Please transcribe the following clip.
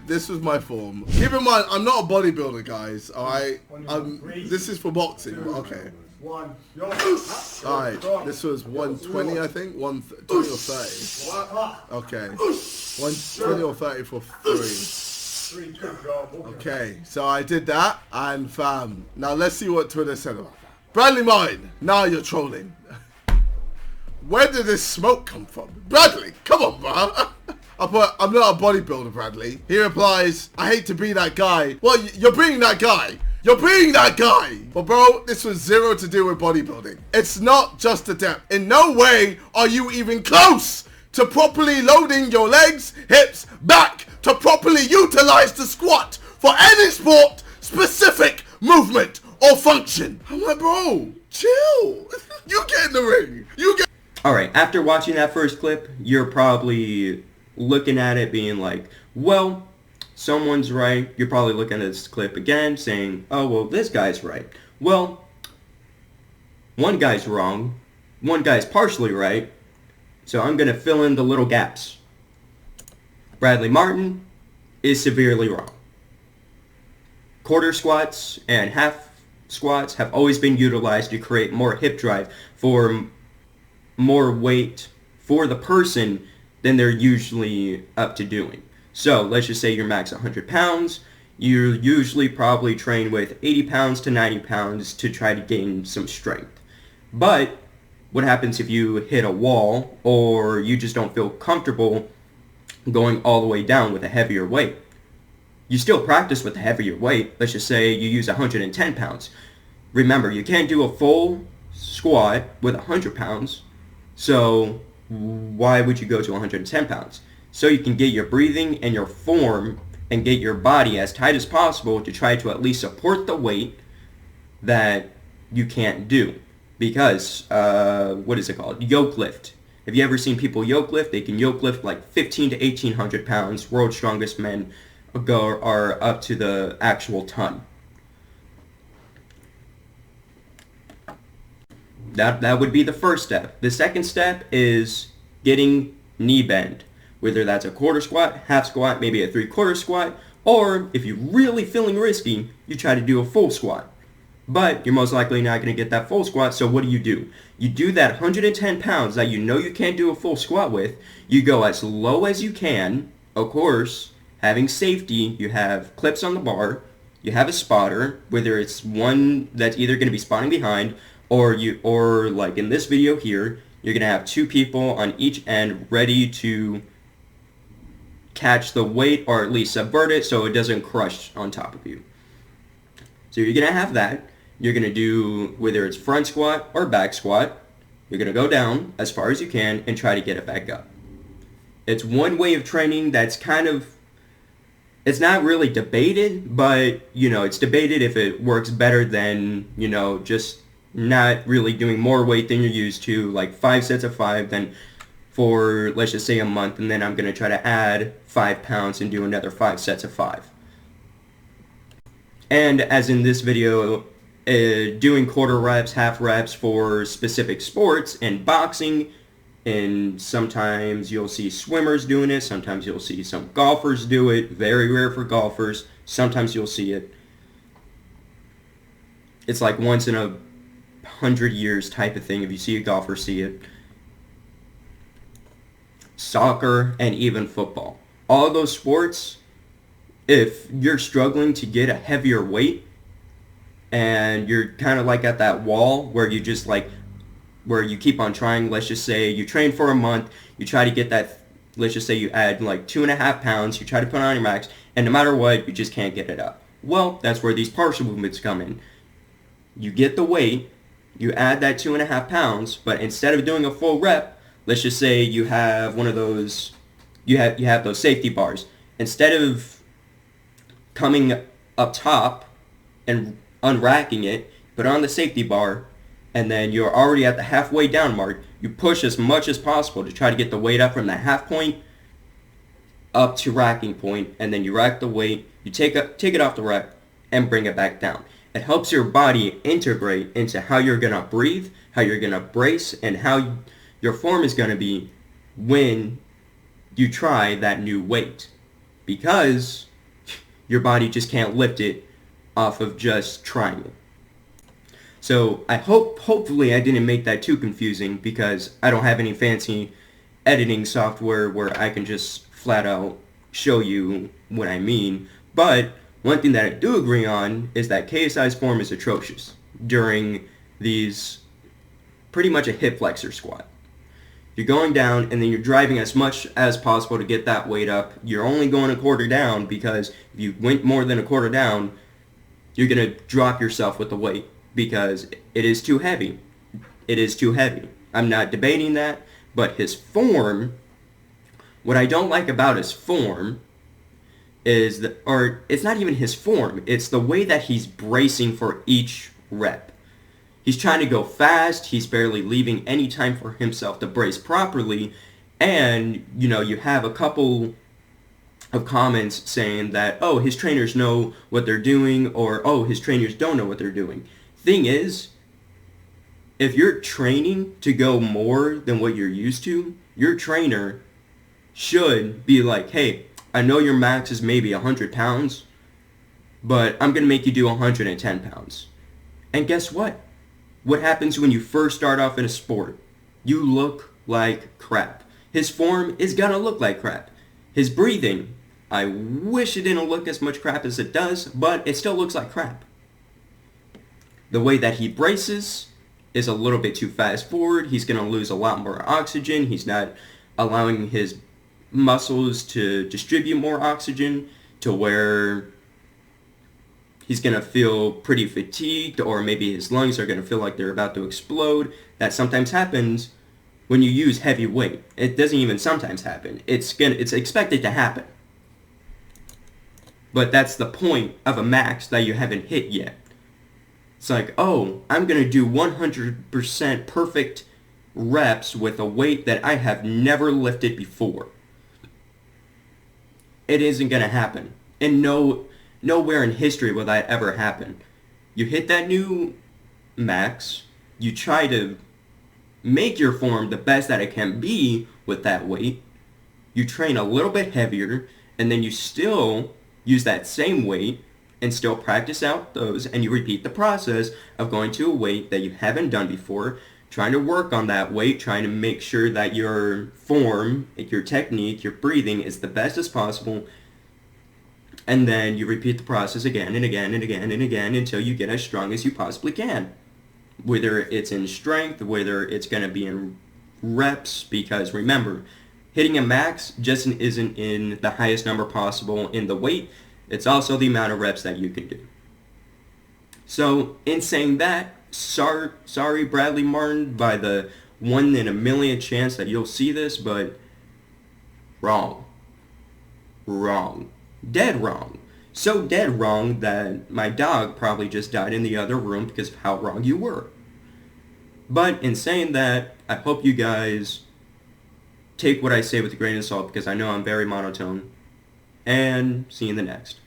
this was my form. Keep in mind, I'm not a bodybuilder, guys. All right, this is for boxing. Okay. All right, this was 120, I think. 120 or 30. Okay. 120 or 30 for 3. Okay, so I did that, and fam. Now let's see what Twitter said about that. Bradley Martin, now you're trolling. Where did this smoke come from? Bradley, come on, bro. I'm not a bodybuilder, Bradley. He replies, I hate to be that guy. Well, you're being that guy. You're being that guy. But bro, this was zero to do with bodybuilding. It's not just the depth. In no way are you even close to properly loading your legs, hips, back to properly utilize the squat for any sport, specific movement or function. I'm like, bro, chill. You get in the ring. Alright, after watching that first clip, you're probably looking at it being like, well, someone's right. You're probably looking at this clip again saying, oh, well, this guy's right. Well, one guy's wrong. One guy's partially right. So I'm going to fill in the little gaps. Bradley Martin is severely wrong. Quarter squats and half squats have always been utilized to create more hip drive for more weight for the person than they're usually up to doing. So let's just say you're max 100 pounds. You usually probably train with 80 pounds to 90 pounds to try to gain some strength. But what happens if you hit a wall or you just don't feel comfortable going all the way down with a heavier weight? You still practice with a heavier weight. Let's just say you use 110 pounds. Remember, you can't do a full squat with 100 pounds. So why would you go to 110 pounds? So you can get your breathing and your form and get your body as tight as possible to try to at least support the weight that you can't do. Because, what is it called? Yoke lift. Have you ever seen people yoke lift? They can yoke lift like 15 to 1,800 pounds. World's strongest men are up to the actual ton. That would be the first step. The second step is getting knee bend. Whether that's a quarter squat, half squat, maybe a 3/4 squat, or if you're really feeling risky, you try to do a full squat. But you're most likely not going to get that full squat, so what do? You do that 110 pounds that you know you can't do a full squat with. You go as low as you can. Of course, having safety, you have clips on the bar, you have a spotter, whether it's one that's either going to be spotting behind, or like in this video here, you're going to have 2 people on each end ready to catch the weight or at least subvert it so it doesn't crush on top of you. So you're going to have that. You're going to do, whether it's front squat or back squat, you're going to go down as far as you can and try to get it back up. It's one way of training that's kind of, it's not really debated, but, it's debated if it works better than, just not really doing more weight than you're used to, like 5 sets of 5, then for, let's just say, a month, and then I'm going to try to add 5 pounds and do another 5 sets of 5. And as in this video, doing quarter reps, half reps for specific sports and boxing, and sometimes you'll see swimmers doing it, sometimes you'll see some golfers do it, very rare for golfers, sometimes you'll see it. It's like once in a 100 years type of thing if you see a golfer see it. Soccer and even football. All of those sports, if you're struggling to get a heavier weight and you're kind of like at that wall where you just like, where you keep on trying, let's just say you train for a month, you try to get that, let's just say you add like 2.5 pounds, you try to put on your max, and no matter what, you just can't get it up. Well, that's where these partial movements come in. You get the weight, you add that 2.5 pounds, but instead of doing a full rep, let's just say you have one of those, you have those safety bars. Instead of coming up top and unracking it, put on the safety bar, and then you're already at the halfway down mark, you push as much as possible to try to get the weight up from the half point up to racking point, and then you rack the weight, you take it off the rack, and bring it back down. It helps your body integrate into how you're going to breathe, how you're going to brace, and how your form is going to be when you try that new weight. Because your body just can't lift it off of just trying it. So I hopefully I didn't make that too confusing, because I don't have any fancy editing software where I can just flat out show you what I mean. But one thing that I do agree on is that KSI's form is atrocious during these, pretty much a hip flexor squat. You're going down and then you're driving as much as possible to get that weight up. You're only going a quarter down, because if you went more than a quarter down, you're going to drop yourself with the weight, because it is too heavy. It is too heavy. I'm not debating that, but his form, what I don't like about his form is that, or it's not even his form, it's the way that he's bracing for each rep. He's trying to go fast, he's barely leaving any time for himself to brace properly, and, you know, you have a couple of comments saying that, oh, his trainers know what they're doing, or, oh, his trainers don't know what they're doing. Thing is, if you're training to go more than what you're used to, your trainer should be like, hey, I know your max is maybe 100 pounds, but I'm going to make you do 110 pounds. And guess what? What happens when you first start off in a sport? You look like crap. His form is going to look like crap. His breathing, I wish it didn't look as much crap as it does, but it still looks like crap. The way that he braces is a little bit too fast forward. He's going to lose a lot more oxygen. He's not allowing his muscles to distribute more oxygen, to where he's going to feel pretty fatigued, or maybe his lungs are going to feel like they're about to explode. That sometimes happens when you use heavy weight. It doesn't even sometimes happen. It's expected to happen. But that's the point of a max that you haven't hit yet. It's like, oh, I'm going to do 100% perfect reps with a weight that I have never lifted before. It isn't going to happen. And nowhere in history will that ever happen. You hit that new max, you try to make your form the best that it can be with that weight, you train a little bit heavier, and then you still use that same weight and still practice out those, and you repeat the process of going to a weight that you haven't done before, trying to work on that weight, trying to make sure that your form, your technique, your breathing is the best as possible, and then you repeat the process again and again and again and again until you get as strong as you possibly can. Whether it's in strength, whether it's going to be in reps, because remember, hitting a max just isn't in the highest number possible in the weight, it's also the amount of reps that you can do. So, in saying that, sorry Bradley Martin, by the 1 in a million chance that you'll see this, but wrong. Dead wrong. So dead wrong that my dog probably just died in the other room because of how wrong you were. But in saying that, I hope you guys take what I say with a grain of salt, because I know I'm very monotone. And see you in the next.